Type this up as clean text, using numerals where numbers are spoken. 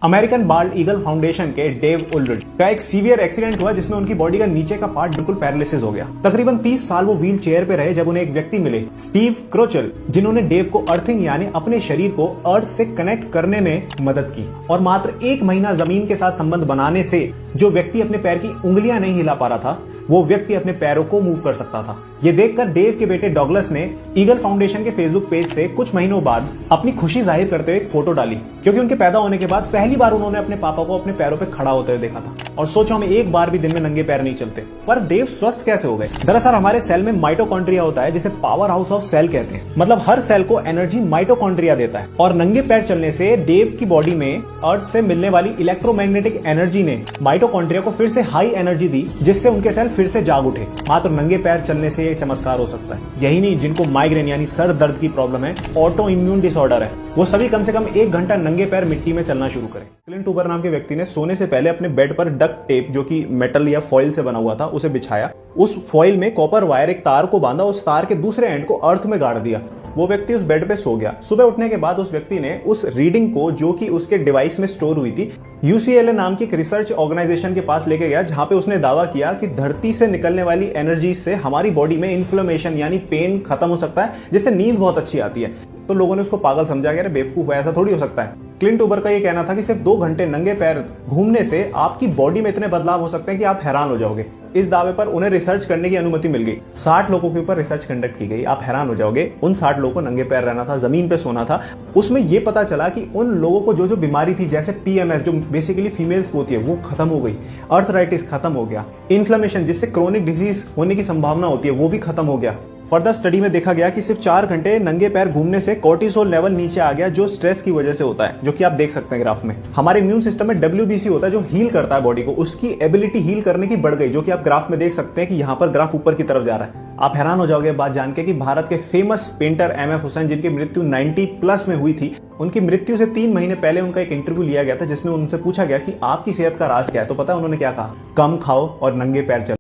American bald eagle foundation के Dave उलरिड का एक सीवियर एक्सीडेंट हुआ जिसमें उनकी बॉडी का नीचे का पार्ट बिल्कुल पैरालिसिस हो गया। तकरीबन 30 साल वो व्हील चेयर पे रहे जब उन्हें एक व्यक्ति मिले, स्टीव क्रोचल, जिन्होंने डेव को अर्थिंग यानी अपने शरीर को अर्थ से कनेक्ट करने में मदद की। और मात्र 1 महीना जमीन के साथ संबंध बनाने से जो व्यक्ति अपने पैर की उंगलियां नहीं हिला पा रहा था, वो व्यक्ति अपने पैरों को मूव कर सकता था। ये देखकर डेव के बेटे डॉगलस ने ईगल फाउंडेशन के फेसबुक पेज से कुछ महीनों बाद अपनी खुशी जाहिर करते हुए एक फोटो डाली, क्योंकि उनके पैदा होने के बाद पहली बार उन्होंने अपने पापा को अपने पैरों पे खड़ा होते हुए देखा था और सोचा हम एक बार भी दिन में नंगे पैर नहीं चलते। पर डेव स्वस्थ कैसे हो गए? दरअसल हमारे सेल में माइटोकॉन्ड्रिया होता है जिसे पावर हाउस ऑफ सेल कहते हैं। मतलब हर सेल को एनर्जी माइटोकॉन्ड्रिया देता है और नंगे पैर चलने से डेव की बॉडी में अर्थ से मिलने वाली इलेक्ट्रोमैग्नेटिक एनर्जी ने माइटोकॉन्ड्रिया को फिर से हाई एनर्जी दी, जिससे उनके सेल फिर से जाग उठे। मात्र नंगे पैर चलने से ये चमत्कार हो सकता है। यही नहीं, जिनको माइग्रेन यानी सर दर्द की प्रॉब्लम है, ऑटो इम्यून डिसऑर्डर है, वो सभी कम से कम 1 घंटा नंगे पैर मिट्टी में चलना शुरू करें। क्लिंट ऊबर नाम के व्यक्ति ने सोने से पहले अपने बेड पर डक्ट टेप, जो कि मेटल या फॉइल से बना हुआ था, उसे बिछाया। उस फॉइल में कॉपर वायर एक तार को बांधा, उस तार के दूसरे एंड को अर्थ में गाड़ दिया। वो व्यक्ति उस बेड पे सो गया। सुबह उठने के बाद उस व्यक्ति ने उस रीडिंग को, जो कि उसके डिवाइस में स्टोर हुई थी, UCLA नाम की एक रिसर्च ऑर्गेनाइजेशन के पास लेके गया, जहां पे उसने दावा किया कि धरती से निकलने वाली एनर्जी से हमारी बॉडी में इन्फ्लेमेशन यानी पेन खत्म हो सकता है, जिससे नींद बहुत अच्छी आती है। तो लोगों ने उसको पागल समझा कि अरे बेवकूफ है, ऐसा थोड़ी हो सकता है। क्लिंट ऊबर का ये कहना था कि सिर्फ 2 घंटे नंगे पैर घूमने से आपकी बॉडी में इतने बदलाव हो सकते हैं कि आप हैरान हो जाओगे। इस दावे पर उन्हें रिसर्च करने की अनुमति मिल गई। 60 लोगों के ऊपर रिसर्च कंडक्ट की गई। आप हैरान हो जाओगे, उन 60 लोगों को नंगे पैर रहना था, जमीन पे सोना था। उसमें यह पता चला कि उन लोगों को जो बीमारी थी, जैसे PMS जो बेसिकली फीमेल्स को होती है, वो खत्म हो गई। अर्थराइटिस खत्म हो गया। इन्फ्लेमेशन जिससे क्रोनिक डिजीज होने की संभावना होती है, वो भी खत्म हो गया। फर्दर स्टडी में देखा गया कि सिर्फ 4 घंटे नंगे पैर घूमने से कोर्टिसोल लेवल नीचे आ गया, जो स्ट्रेस की वजह से होता है, जो कि आप देख सकते हैं ग्राफ में। हमारे इम्यून सिस्टम में WBC होता है जो हील करता है बॉडी को, उसकी एबिलिटी हील करने की बढ़ गई, जो कि आप ग्राफ में देख सकते हैं कि यहाँ पर ग्राफ ऊपर की तरफ जा रहा है। आप हैरान हो जाओगे बात जान के कि भारत के फेमस पेंटर MF हुसैन, जिनकी मृत्यु 90+ में हुई थी, उनकी मृत्यु से 3 महीने पहले उनका एक इंटरव्यू लिया गया था, जिसमें उनसे पूछा गया कि आपकी सेहत का राज क्या है। तो पता है उन्होंने क्या कहा? कम खाओ और नंगे पैर चलो।